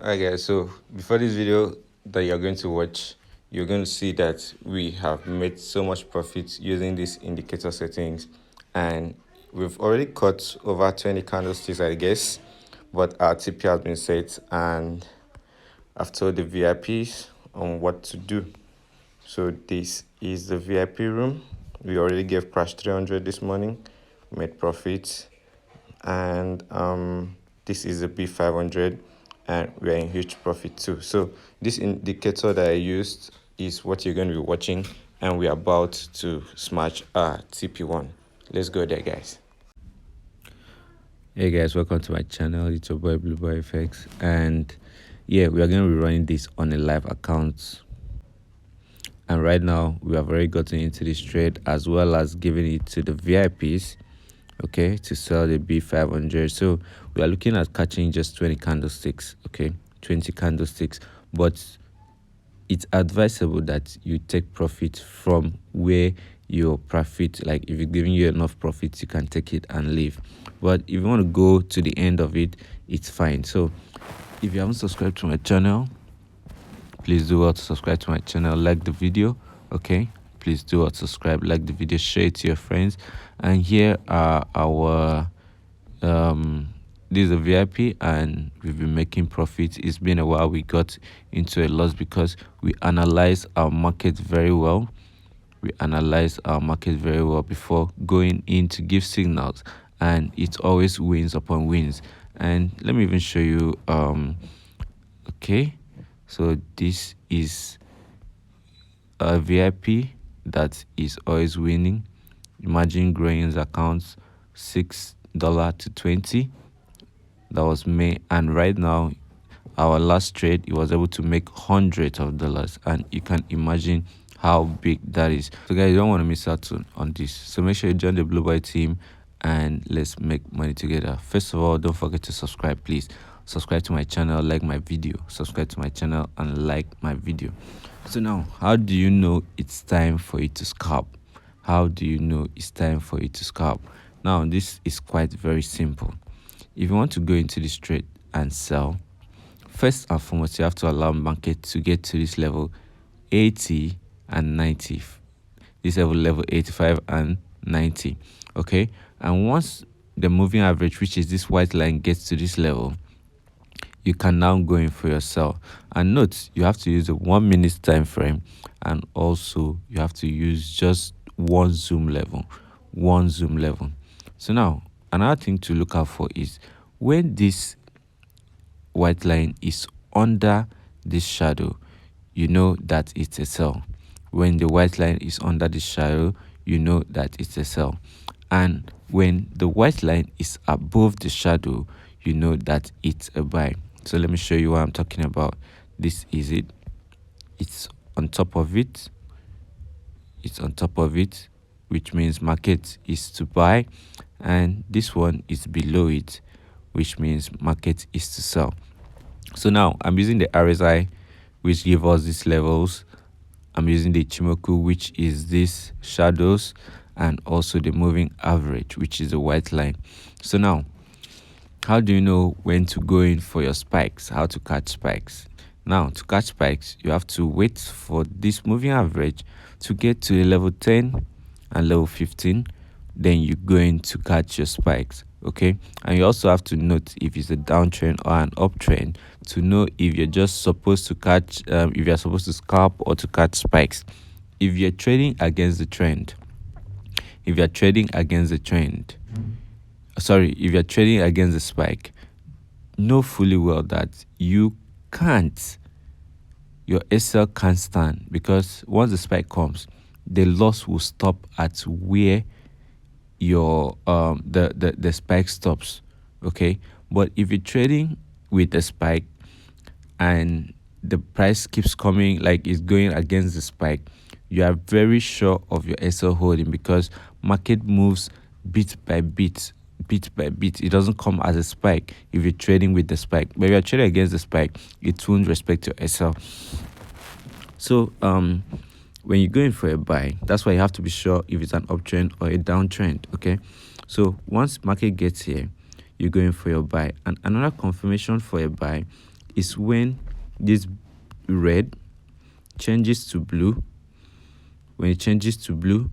Alright guys, so before this video that you're going to watch, you're going to see that we have made so much profit using these indicator settings, and we've already cut over 20 candlesticks, I guess, but our TP has been set and I've told the VIPs on what to do. So this is the VIP room. We already gave Crash 300 this morning, made profits, and this is a B500 and we're in huge profit too. So this indicator that I used is what you're going to be watching, and we're about to smash our TP1. Let's go there, guys. Hey guys, welcome to my channel. It's your boy Blue Boy FX, and yeah, we are going to be running this on a live account. And right now we have already gotten into this trade, as well as giving it to the VIPs, okay, to sell the B500. So we are looking at catching just 20 candlesticks, okay, 20 candlesticks. But it's advisable that you take profit from where your profit, like if you're giving you enough profits, you can take it and leave. But if you want to go to the end of it, it's fine. So if you haven't subscribed to my channel, please do well to subscribe to my channel, like the video, okay, please do well to subscribe, like the video, share it to your friends. And here are our this is a VIP, and we've been making profits. It's been a while we got into a loss because we analyze our market very well. We analyze our market very well before going in to give signals, and it always wins upon wins. And let me even show you okay, so this is a VIP that is always winning. Imagine growing his accounts $6 to 20. That was May, and right now our last trade, he was able to make hundreds of dollars, and you can imagine how big that is. So guys, you don't want to miss out on this, so make sure you join the Blue Boy team and let's make money together. First of all, don't forget to subscribe. Please subscribe to my channel, like my video, subscribe to my channel and like my video. So now, how do you know it's time for you to scalp? How do you know it's time for you to scalp? Now, this is quite very simple. If you want to go into this trade and sell, first and foremost, you have to allow market to get to this level 80 and 90. This level 85 and 90, okay? And once the moving average, which is this white line, gets to this level, you can now go in for your sell. And note, you have to use a 1 minute time frame, and also you have to use just one zoom level. So now, another thing to look out for is when this white line is under this shadow, you know that it's a sell. When the white line is under the shadow, you know that it's a sell. And when the white line is above the shadow, you know that it's a buy. So let me show you what I'm talking about. This is it. It's on top of it. It's on top of it, which means market is to buy. And this one is below it, which means market is to sell. So now I'm using the RSI, which give us these levels. I'm using the Ichimoku, which is these shadows, and also the moving average, which is the white line. So now, how do you know when to go in for your spikes? How to catch spikes? Now, to catch spikes, you have to wait for this moving average to get to the level 10 and level 15. Then you go in to catch your spikes, okay? And you also have to note if it's a downtrend or an uptrend to know if you're just supposed to catch, if you're supposed to scalp or to catch spikes. If you're trading against the trend, if you're trading against the spike, know fully well that your SL can't stand, because once the spike comes, the loss will stop at where your the spike stops, okay? But if you're trading with a spike and the price keeps coming, like it's going against the spike, you are very sure of your SL holding, because market moves bit by bit. It doesn't come as a spike if you're trading with the spike. But if you're trading against the spike, it won't respect your SL. So when you go in for a buy, that's why you have to be sure if it's an uptrend or a downtrend, okay? So once market gets here, you go in for your buy. And another confirmation for a buy is when this red changes to blue. When it changes to blue,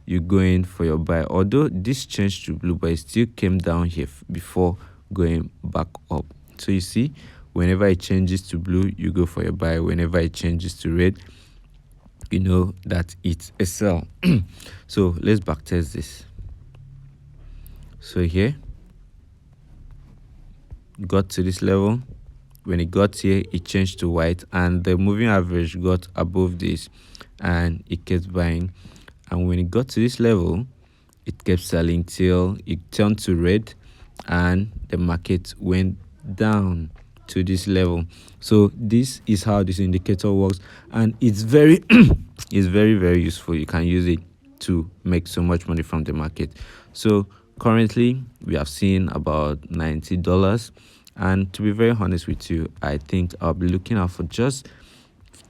you go in for your buy. Although this changed to blue, but it still came down here before going back up. So you see, whenever it changes to blue, you go for your buy. Whenever it changes to red, you know that it's a sell. So let's backtest this. So here, got to this level. When it got here, it changed to white, and the moving average got above this, and it kept buying. And when it got to this level, it kept selling till it turned to red, and the market went down to this level. So this is how this indicator works, and it's very it's very useful. You can use it to make so much money from the market. So currently we have seen about $90, and to be very honest with you, I think I'll be looking out for just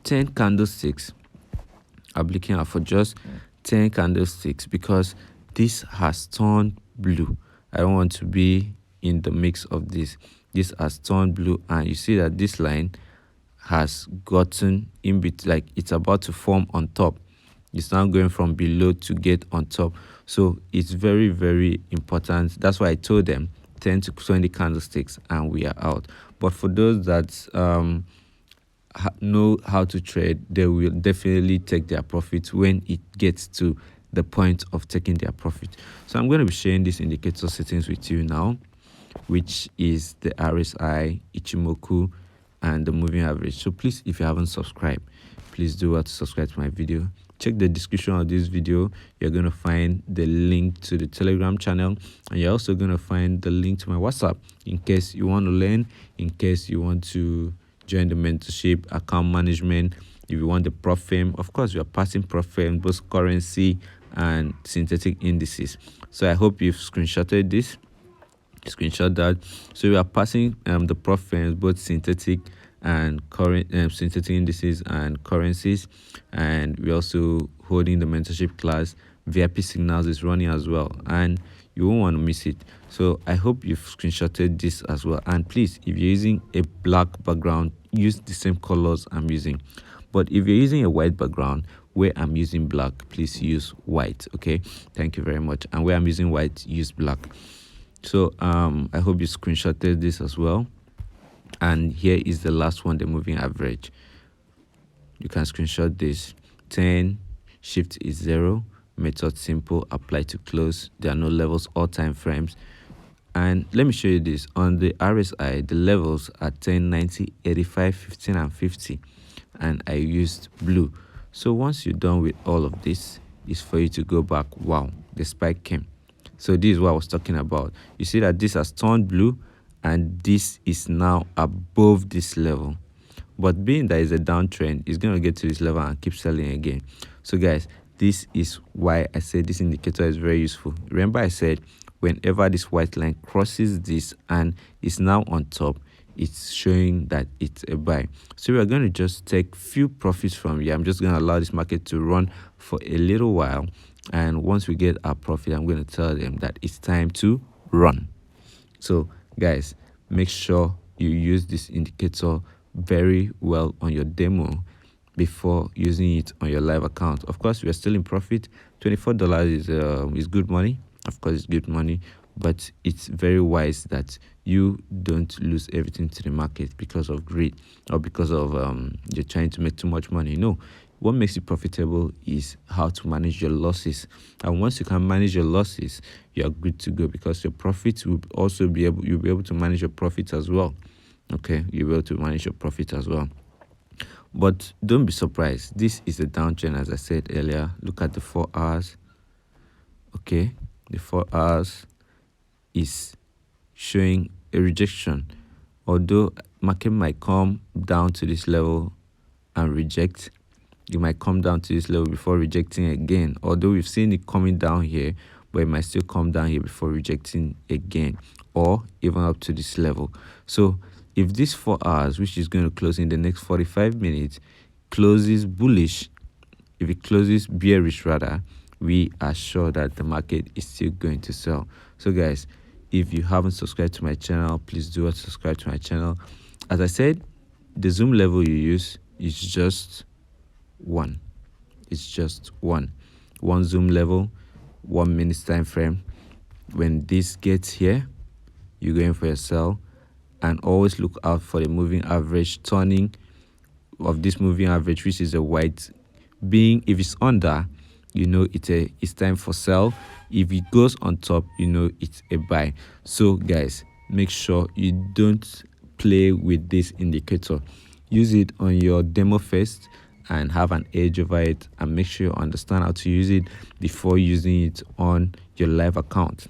10 candlesticks. I'll be looking out for just 10 candlesticks because this has turned blue. I don't want to be in the mix of this. This has turned blue, and you see that this line has gotten in between, like it's about to form on top. It's now going from below to get on top. So it's very important. That's why I told them 10 to 20 candlesticks and we are out. But for those that know how to trade, they will definitely take their profits when it gets to the point of taking their profit. So I'm going to be sharing this indicator settings with you now, which is the RSI, Ichimoku, and the moving average. So please, if you haven't subscribed, please do to subscribe to my video. Check the description of this video. You're going to find the link to the Telegram channel, and you're also going to find the link to my WhatsApp in case you want to learn, in case you want to join the mentorship, account management, if you want the prop firm. Of course, we are passing prop firm, both currency and synthetic indices. So I hope you've screenshotted this. Screenshot that. So we are passing the prop firms, both synthetic and current synthetic indices and currencies, and we're also holding the mentorship class. VIP signals is running as well, and you won't want to miss it. So I hope you've screenshotted this as well. And please, if you're using a black background, use the same colors I'm using. But if you're using a white background where I'm using black, please use white. Okay, thank you very much. And where I'm using white, use black. So I hope you screenshotted this as well. And here is the last one, the moving average. You can screenshot this. 10, shift is 0, method simple, apply to close. There are no levels or time frames. And let me show you this. On the RSI, the levels are 10, 90, 85, 15, and 50. And I used blue. So once you're done with all of this, it's for you to go back. Wow, the spike came. So this is what I was talking about. You see that this has turned blue, and this is now above this level. But being that is a downtrend, it's going to get to this level and keep selling again. So guys, this is why I said this indicator is very useful. Remember I said whenever this white line crosses this and is now on top, it's showing that it's a buy. So we are going to just take few profits from here. I'm just going to allow this market to run for a little while, and once we get our profit, I'm going to tell them that it's time to run. So guys, make sure you use this indicator very well on your demo before using it on your live account. Of course, we are still in profit. $24 is good money. Of course, it's good money, but it's very wise that you don't lose everything to the market because of greed or because of you're trying to make too much money. No, what makes you profitable is how to manage your losses. And once you can manage your losses, you're good to go, because your profits will also be able, you'll be able to manage your profits as well. Okay, you'll be able to manage your profit as well. But don't be surprised. This is a downtrend, as I said earlier. Look at the 4 hours. Okay, the 4 hours is showing a rejection. Although market might come down to this level and reject, it might come down to this level before rejecting again. Although we've seen it coming down here, but it might still come down here before rejecting again, or even up to this level. So if this 4 hours, which is going to close in the next 45 minutes, closes bullish, if it closes bearish rather, we are sure that the market is still going to sell. So guys, if you haven't subscribed to my channel, please do subscribe to my channel. As I said, the zoom level you use is just one. It's just one zoom level, 1 minute time frame. When this gets here, you're going for a sell, and always look out for the moving average turning of this moving average, which is a white. Being if it's under, you know it's time for sell. If it goes on top, you know it's a buy. So guys, make sure you don't play with this indicator. Use it on your demo first and have an edge over it, and make sure you understand how to use it before using it on your live account.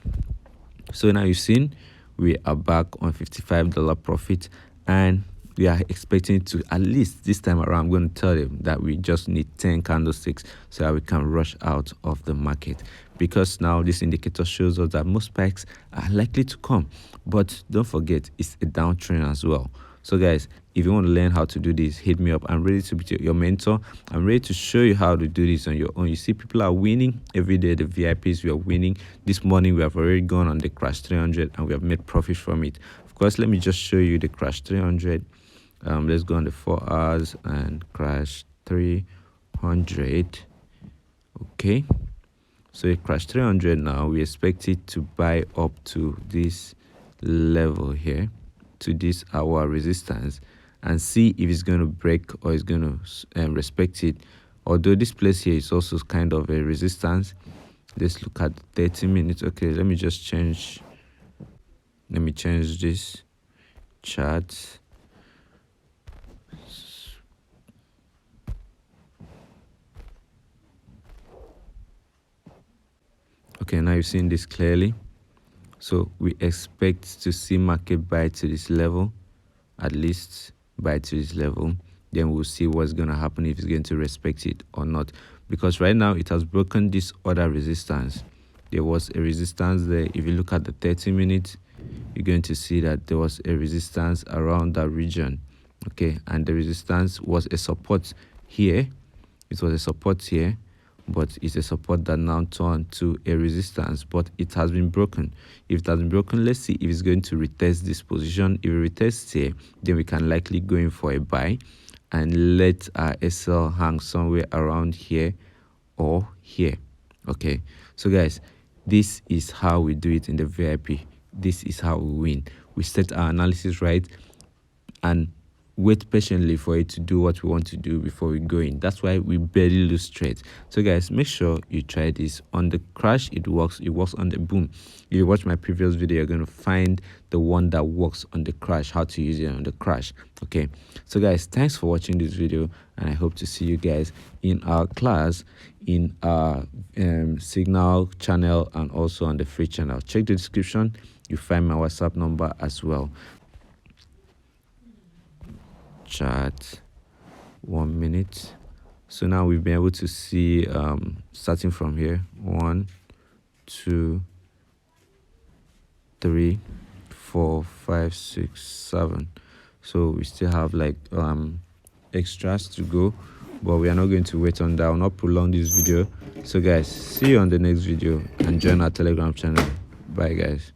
So now you've seen we are back on $55 profit, and we are expecting to, at least this time around, I'm going to tell them that we just need 10 candlesticks so that we can rush out of the market, because now this indicator shows us that most spikes are likely to come. But don't forget, it's a downtrend as well. So guys, if you want to learn how to do this, hit me up. I'm ready to be your mentor. I'm ready to show you how to do this on your own. You see, people are winning every day. The VIPs, we are winning. This morning, we have already gone on the crash 300 and we have made profit from it. Of course, let me just show you the crash 300. Let's go on the 4 hours and crash 300. Okay. So it crashed 300 now. We expect it to buy up to this level here, to this our resistance, and see if it's going to break or it's going to respect it. Although this place here is also kind of a resistance. Let's look at 30 minutes. Okay, let me change this chart. Okay, now you've seen this clearly. So we expect to see market buy to this level, at least buy to this level. Then we'll see what's going to happen, if it's going to respect it or not. Because right now it has broken this other resistance. There was a resistance there. If you look at the 30 minutes, you're going to see that there was a resistance around that region. Okay, and the resistance was a support here. It was a support here, but it's a support that now turned to a resistance, but it has been broken. If it has been broken, let's see if it's going to retest this position. If it retests here, then we can likely go in for a buy and let our SL hang somewhere around here or here. Okay, so guys, this is how we do it in the VIP. This is how we win. We set our analysis right and wait patiently for it to do what we want to do before we go in. That's why we barely lose trades. So guys, make sure you try this. On the crash, it works on the boom. If you watch my previous video, you're going to find the one that works on the crash, how to use it on the crash. Okay, so guys, thanks for watching this video, and I hope to see you guys in our class, in our Signal channel, and also on the free channel. Check the description, you find my WhatsApp number as well. Chart 1 minute. So now we've been able to see starting from here, 1, 2, 3, 4, 5, 6, 7. So we still have like extras to go, but we are not going to wait on that. I'll not prolong this video. So guys, see you on the next video, and join our Telegram channel. Bye guys.